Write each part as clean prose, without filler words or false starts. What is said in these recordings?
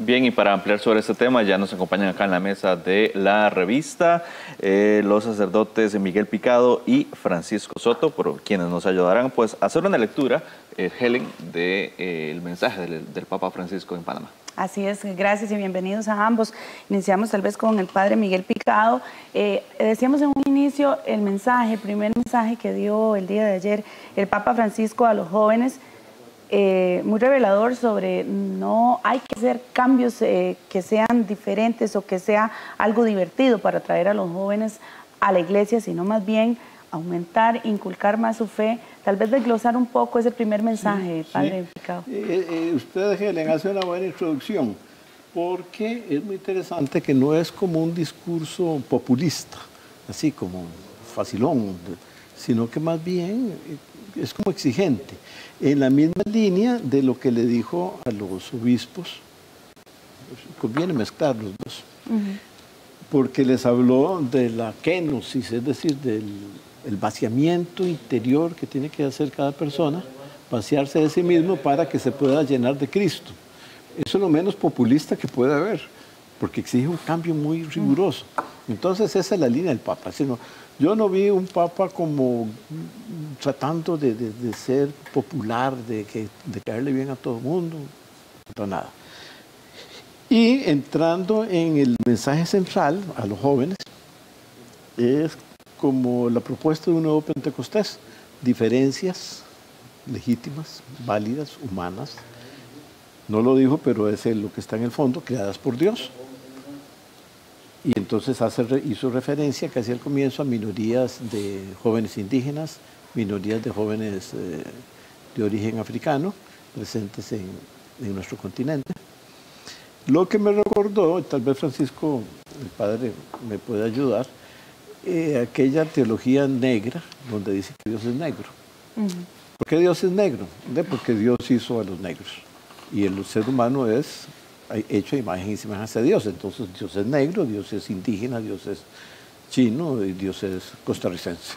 Bien, y para ampliar sobre este tema, ya nos acompañan acá en la mesa de la revista los sacerdotes Miguel Picado y Francisco Soto, por quienes nos ayudarán pues, a hacer una lectura, Helen, del mensaje del Papa Francisco en Panamá. Así es, gracias y bienvenidos a ambos. Iniciamos tal vez con el padre Miguel Picado. Decíamos en un inicio el primer mensaje que dio el día de ayer el Papa Francisco a los jóvenes, muy revelador sobre no hay que hacer cambios que sean diferentes o que sea algo divertido para atraer a los jóvenes a la iglesia, sino más bien aumentar, inculcar más su fe, tal vez desglosar un poco ese primer mensaje, padre Picado. Usted, Helen, hace una buena introducción, porque es muy interesante que no es como un discurso populista, así como facilón, sino que más bien es como exigente, en la misma línea de lo que le dijo a los obispos. Conviene mezclar los dos, porque les habló de la kenosis, es decir, del vaciamiento interior que tiene que hacer cada persona, vaciarse de sí mismo para que se pueda llenar de Cristo. Eso es lo menos populista que puede haber, porque exige un cambio muy riguroso. Entonces esa es la línea del Papa. Yo no vi un Papa como tratando de ser popular, de caerle bien a todo el mundo, no nada. Y entrando en el mensaje central a los jóvenes, es como la propuesta de un nuevo Pentecostés, diferencias legítimas, válidas, humanas. No lo dijo, pero es lo que está en el fondo, creadas por Dios. Y entonces hizo referencia casi al comienzo a minorías de jóvenes indígenas, minorías de jóvenes de origen africano, presentes en nuestro continente. Lo que me recordó, tal vez Francisco, el padre, me puede ayudar, aquella teología negra, donde dice que Dios es negro. ¿Por qué Dios es negro? Porque Dios hizo a los negros. Y el ser humano es hecho a imagen y semejanza de Dios. Entonces Dios es negro, Dios es indígena, Dios es chino y Dios es costarricense.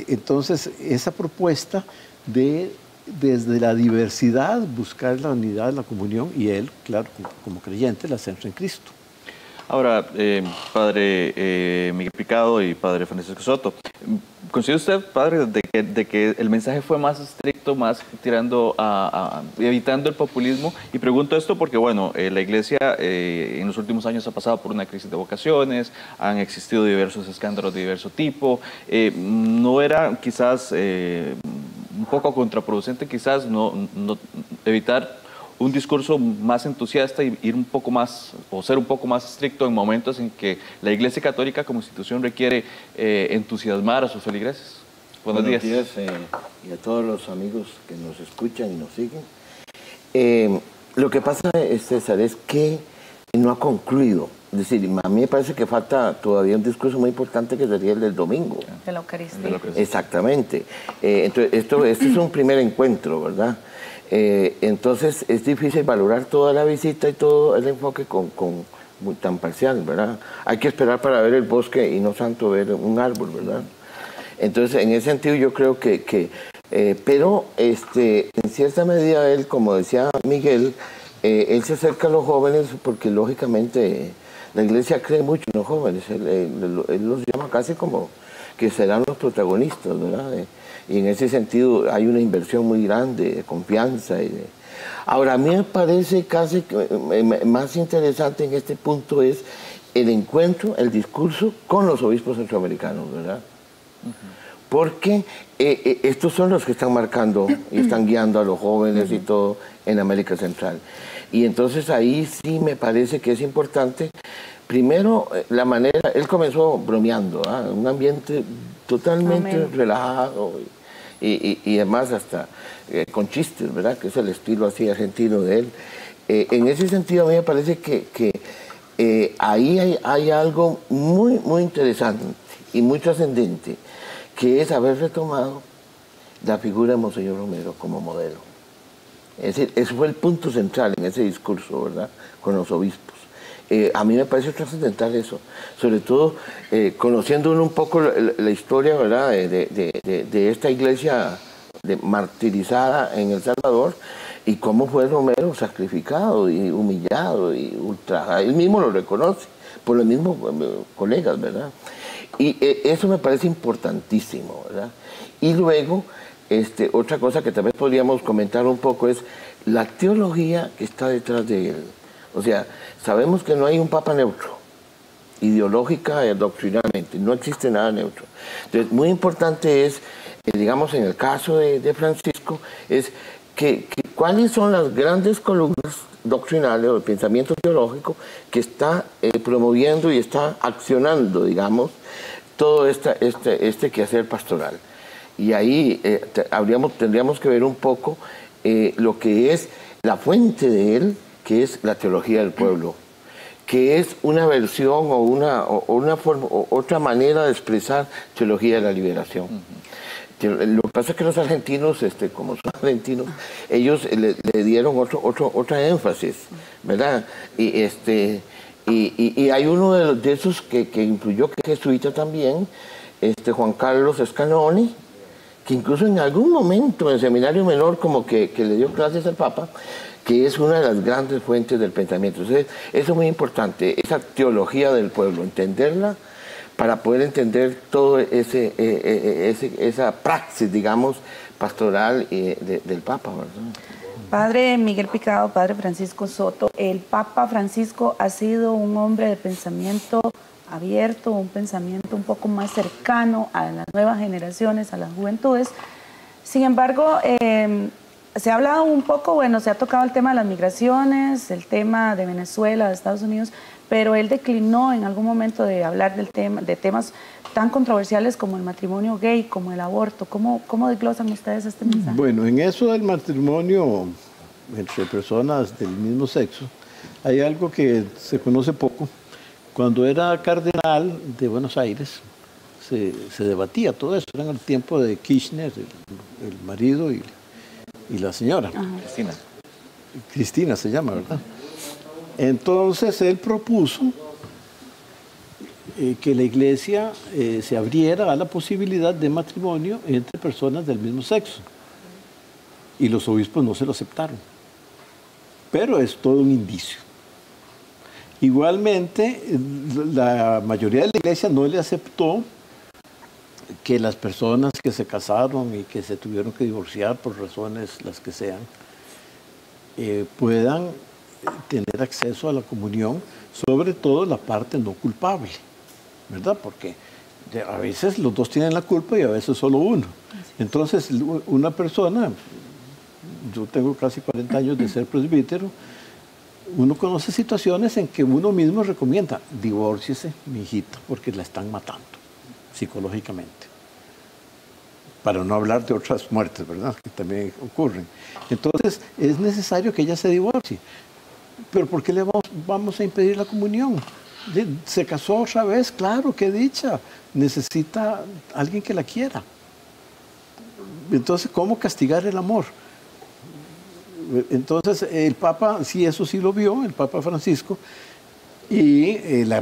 Entonces esa propuesta de desde la diversidad buscar la unidad, la comunión, y él, claro, como creyente, la centra en Cristo. Ahora, padre Miguel Picado y padre Francisco Soto, ¿considera usted, padre, de que el mensaje fue más estricto, más tirando evitando el populismo? Y pregunto esto porque, bueno, la Iglesia en los últimos años ha pasado por una crisis de vocaciones, han existido diversos escándalos de diverso tipo. ¿No era quizás un poco contraproducente quizás no evitar un discurso más entusiasta y ir un poco más, o ser un poco más estricto en momentos en que la Iglesia Católica como institución requiere entusiasmar a sus feligreses? Buenos días. Y a todos los amigos que nos escuchan y nos siguen. Lo que pasa, César, es que no ha concluido. Es decir, a mí me parece que falta todavía un discurso muy importante que sería el del domingo. De la Eucaristía. Exactamente. Entonces, este es un primer encuentro, ¿verdad? Entonces es difícil valorar toda la visita y todo el enfoque tan parcial, ¿verdad? Hay que esperar para ver el bosque y no tanto ver un árbol, ¿verdad? Entonces, en ese sentido yo creo pero en cierta medida él, como decía Miguel, él se acerca a los jóvenes porque lógicamente la Iglesia cree mucho en los jóvenes. Él los llama casi como que serán los protagonistas, ¿verdad? Y en ese sentido hay una inversión muy grande de confianza. Ahora, a mí me parece casi más interesante en este punto es el encuentro, el discurso con los obispos centroamericanos, ¿verdad? Porque estos son los que están marcando y están guiando a los jóvenes y todo en América Central. Y entonces ahí sí me parece que es importante, primero, la manera, él comenzó bromeando, un ambiente totalmente relajado y además hasta con chistes, ¿verdad? Que es el estilo así argentino de él. En ese sentido a mí me parece que ahí hay algo muy, muy interesante y muy trascendente, que es haber retomado la figura de Monseñor Romero como modelo. Es decir, ese fue el punto central en ese discurso, ¿verdad?, con los obispos. A mí me parece trascendental eso, sobre todo conociendo uno un poco la historia, ¿verdad?, de esta iglesia martirizada en El Salvador, y cómo fue Romero sacrificado y humillado y ultrajado. Él mismo lo reconoce, por los mismos colegas, ¿verdad? Y eso me parece importantísimo, ¿verdad? Y luego, otra cosa que tal vez podríamos comentar un poco es la teología que está detrás de él. O sea, sabemos que no hay un papa neutro, ideológica y doctrinalmente, no existe nada neutro. Entonces, muy importante es, digamos, en el caso de Francisco, es que cuáles son las grandes columnas doctrinales o el pensamiento teológico que está promoviendo y está accionando, digamos, todo este quehacer pastoral. Y ahí tendríamos que ver un poco lo que es la fuente de él, que es la teología del pueblo, que es una versión o una forma, o otra manera de expresar teología de la liberación. Lo que pasa es que los argentinos, como son argentinos, ellos le dieron otra énfasis, ¿verdad? Y hay uno de esos que influyó, que es jesuita también, Juan Carlos Scanoni, que incluso en algún momento en el seminario menor como que le dio clases al Papa, que es una de las grandes fuentes del pensamiento. Entonces, eso es muy importante, esa teología del pueblo, entenderla para poder entender todo esa praxis, digamos, pastoral del Papa, ¿verdad? Padre Miguel Picado, Padre Francisco Soto, el Papa Francisco ha sido un hombre de pensamiento abierto, un pensamiento un poco más cercano a las nuevas generaciones, a las juventudes. Sin embargo, se ha hablado un poco, bueno, se ha tocado el tema de las migraciones, el tema de Venezuela, de Estados Unidos, pero él declinó en algún momento de hablar de temas tan controversiales como el matrimonio gay, como el aborto. ¿Cómo desglosan ustedes este mensaje? Bueno, en eso del matrimonio entre personas del mismo sexo, hay algo que se conoce poco. Cuando era cardenal de Buenos Aires, se debatía todo eso. Era en el tiempo de Kirchner, el marido y la señora. Cristina. Cristina se llama, ¿verdad? Entonces él propuso que la iglesia se abriera a la posibilidad de matrimonio entre personas del mismo sexo. Y los obispos no se lo aceptaron. Pero es todo un indicio. Igualmente, la mayoría de la iglesia no le aceptó que las personas que se casaron y que se tuvieron que divorciar por razones las que sean, puedan tener acceso a la comunión, sobre todo la parte no culpable, ¿verdad? Porque a veces los dos tienen la culpa y a veces solo uno. Entonces, una persona, yo tengo casi 40 años de ser presbítero, uno conoce situaciones en que uno mismo recomienda, divórciese, mi hijita, porque la están matando psicológicamente. Para no hablar de otras muertes, ¿verdad?, que también ocurren. Entonces, es necesario que ella se divorcie. ¿Pero por qué le vamos a impedir la comunión? Se casó otra vez, claro, qué dicha. Necesita alguien que la quiera. Entonces, ¿cómo castigar el amor? Entonces, el Papa, sí, eso sí lo vio, el Papa Francisco, y la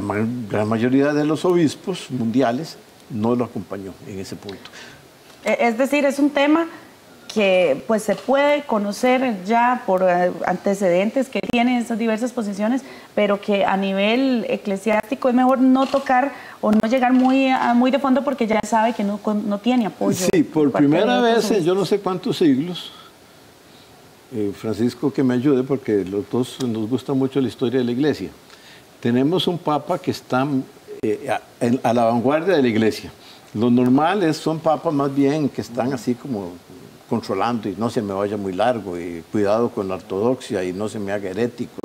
gran mayoría de los obispos mundiales no lo acompañó en ese punto. Es decir, es un tema que pues se puede conocer ya por antecedentes que tiene esas diversas posiciones, pero que a nivel eclesiástico es mejor no tocar o no llegar muy de fondo porque ya sabe que no tiene apoyo. Sí, por primera vez en yo no sé cuántos siglos, Francisco que me ayude porque los dos nos gusta mucho la historia de la iglesia, tenemos un papa que está a la vanguardia de la iglesia. Lo normal son papas más bien que están así como controlando y no se me vaya muy largo y cuidado con la ortodoxia y no se me haga herético.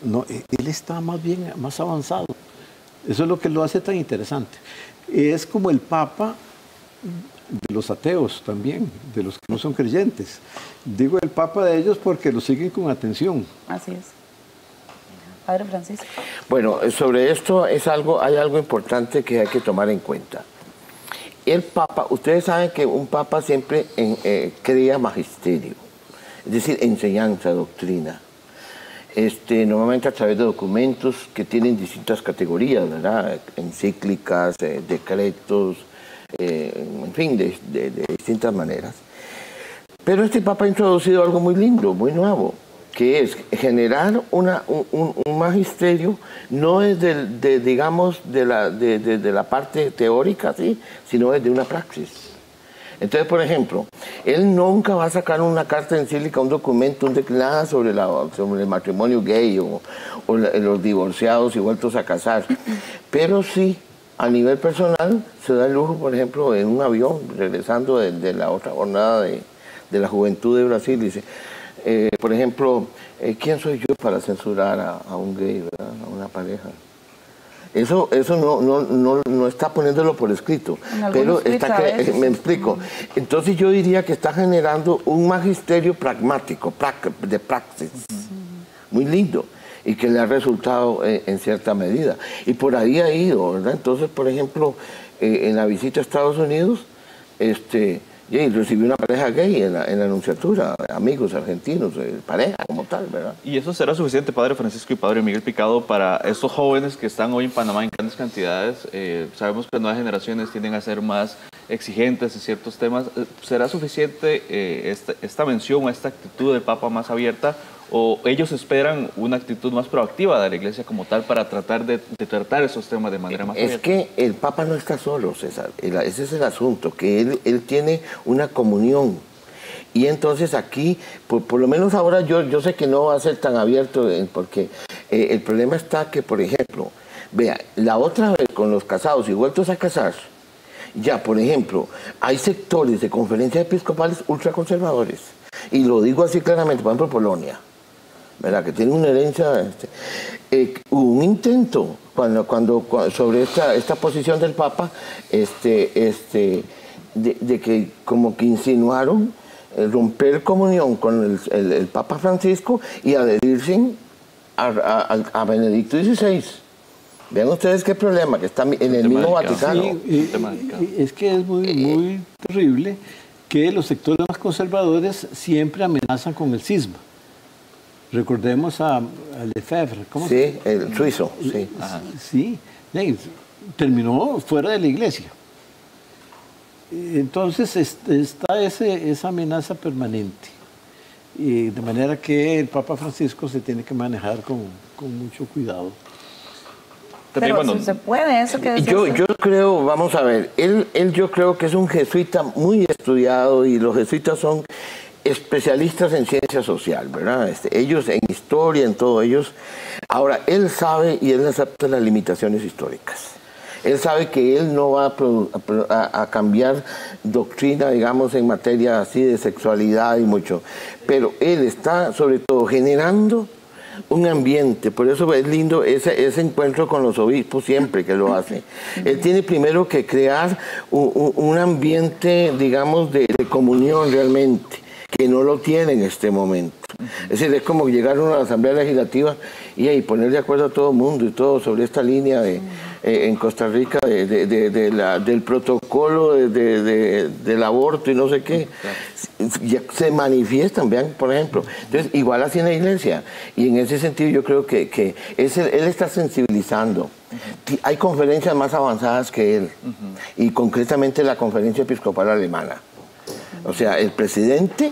No, él está más bien más avanzado. Eso es lo que lo hace tan interesante. Es como el papa de los ateos también, de los que no son creyentes. Digo el papa de ellos porque lo siguen con atención. Así es. Padre Francisco. Bueno, sobre esto hay algo importante que hay que tomar en cuenta. El Papa, ustedes saben que un Papa siempre crea magisterio, es decir, enseñanza, doctrina. Normalmente a través de documentos que tienen distintas categorías, ¿verdad? Encíclicas, decretos, en fin, de distintas maneras. Pero este Papa ha introducido algo muy lindo, muy nuevo, que es generar un magisterio, no es digamos, de la parte teórica, ¿sí? Sino es de una praxis. Entonces, por ejemplo, él nunca va a sacar una carta encíclica, un documento, nada sobre el matrimonio gay o los divorciados y vueltos a casar. Pero sí, a nivel personal, se da el lujo, por ejemplo, en un avión, regresando de la otra jornada de la juventud de Brasil, dice, por ejemplo, ¿quién soy yo para censurar a un gay, ¿verdad? A una pareja? Eso no está poniéndolo por escrito, pero está me explico. Entonces yo diría que está generando un magisterio pragmático, de praxis, muy lindo, y que le ha resultado en cierta medida. Y por ahí ha ido, ¿verdad? Entonces, por ejemplo, en la visita a Estados Unidos, recibió una pareja gay en la anunciatura, amigos argentinos, pareja como tal, ¿verdad? ¿Y eso será suficiente, Padre Francisco y Padre Miguel Picado, para estos jóvenes que están hoy en Panamá en grandes cantidades? Sabemos que las nuevas generaciones tienden a ser más exigentes en ciertos temas. ¿Será suficiente esta mención o esta actitud del Papa más abierta? ¿O ellos esperan una actitud más proactiva de la Iglesia como tal para tratar de tratar esos temas de manera más abierta? Es que el Papa no está solo, César. Ese es el asunto, que él tiene una comunión. Y entonces aquí, por lo menos ahora yo sé que no va a ser tan abierto, porque el problema está que, por ejemplo, vea, la otra vez con los casados y vueltos a casar, ya, por ejemplo, hay sectores de conferencias episcopales ultraconservadores. Y lo digo así claramente, por ejemplo, Polonia, ¿verdad? Que tiene una herencia. Hubo un intento sobre esta posición del Papa, de que como que insinuaron romper comunión con el Papa Francisco y adherirse a Benedicto XVI. Vean ustedes qué problema, que está en el mismo Vaticano. Sí, es que es muy terrible que los sectores más conservadores siempre amenazan con el cisma. Recordemos a Lefebvre, ¿cómo? Sí, el suizo, sí. Sí, terminó fuera de la iglesia. Entonces está esa amenaza permanente. Y de manera que el Papa Francisco se tiene que manejar con mucho cuidado. Pero se puede, eso que decía yo creo, vamos a ver, él yo creo que es un jesuita muy estudiado, y los jesuitas son especialistas en ciencia social, ¿verdad? Ellos en historia, en todo, ellos. Ahora, él sabe y él acepta las limitaciones históricas. Él sabe que él no va a cambiar doctrina, digamos, en materia así de sexualidad y mucho. Pero él está, sobre todo, generando un ambiente. Por eso es lindo ese encuentro con los obispos siempre que lo hace. Él tiene primero que crear un ambiente, digamos, de comunión realmente, que no lo tiene en este momento. Es decir, es como llegar a una asamblea legislativa y poner de acuerdo a todo el mundo y todo sobre esta línea en Costa Rica del protocolo del aborto y no sé qué. Ya se manifiestan, vean, por ejemplo. Entonces, igual así en la iglesia. Y en ese sentido yo creo que él está sensibilizando. Hay conferencias más avanzadas que él. Y concretamente la Conferencia Episcopal Alemana. O sea, el presidente,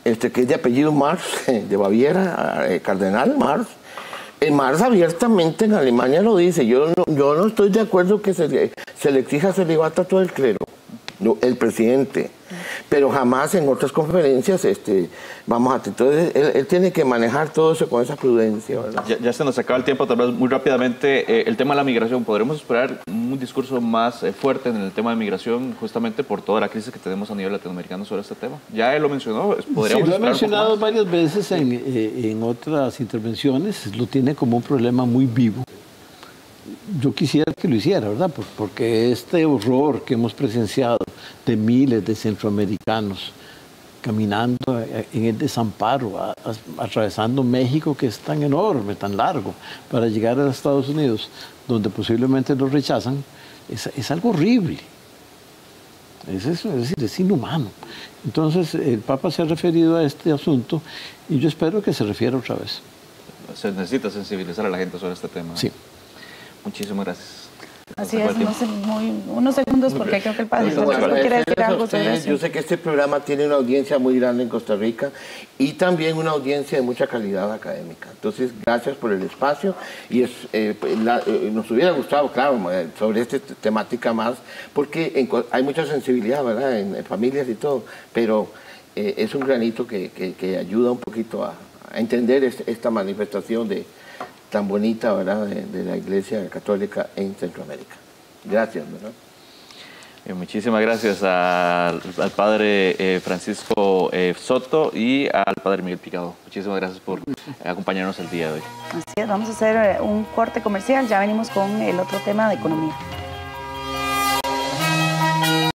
que es de apellido Marx, de Baviera, cardenal Marx, Marx abiertamente en Alemania lo dice. Yo no estoy de acuerdo que se le exija celibato a todo el clero, no, el presidente. Pero jamás en otras conferencias entonces él tiene que manejar todo eso con esa prudencia, ¿verdad? Ya se nos acaba el tiempo, tal vez muy rápidamente, el tema de la migración. ¿Podremos esperar un discurso más fuerte en el tema de migración, justamente por toda la crisis que tenemos a nivel latinoamericano sobre este tema? Ya él lo mencionó, podríamos sí, lo ha esperar mencionado varias veces en otras intervenciones, lo tiene como un problema muy vivo. Yo quisiera que lo hiciera, ¿verdad? Porque este horror que hemos presenciado de miles de centroamericanos caminando en el desamparo, atravesando México, que es tan enorme, tan largo, para llegar a los Estados Unidos, donde posiblemente los rechazan, es algo horrible. Es decir, es inhumano. Entonces, el Papa se ha referido a este asunto y yo espero que se refiera otra vez. Se necesita sensibilizar a la gente sobre este tema. Sí. Muchísimas gracias. Así es, no sé, unos segundos porque creo que el padre No, Francisco quiere decir agradecerles a algo sobre ustedes. eso. Yo sé que este programa tiene una audiencia muy grande en Costa Rica y también una audiencia de mucha calidad académica. Entonces, gracias por el espacio y nos hubiera gustado, claro, sobre esta temática más, porque hay mucha sensibilidad, ¿verdad?, en familias y todo, pero es un granito que ayuda un poquito a entender esta manifestación tan bonita, ¿verdad?, de la Iglesia Católica en Centroamérica. Gracias, ¿verdad? Muchísimas gracias al padre Francisco Soto y al padre Miguel Picado. Muchísimas gracias por acompañarnos el día de hoy. Así es, vamos a hacer un corte comercial, ya venimos con el otro tema de economía.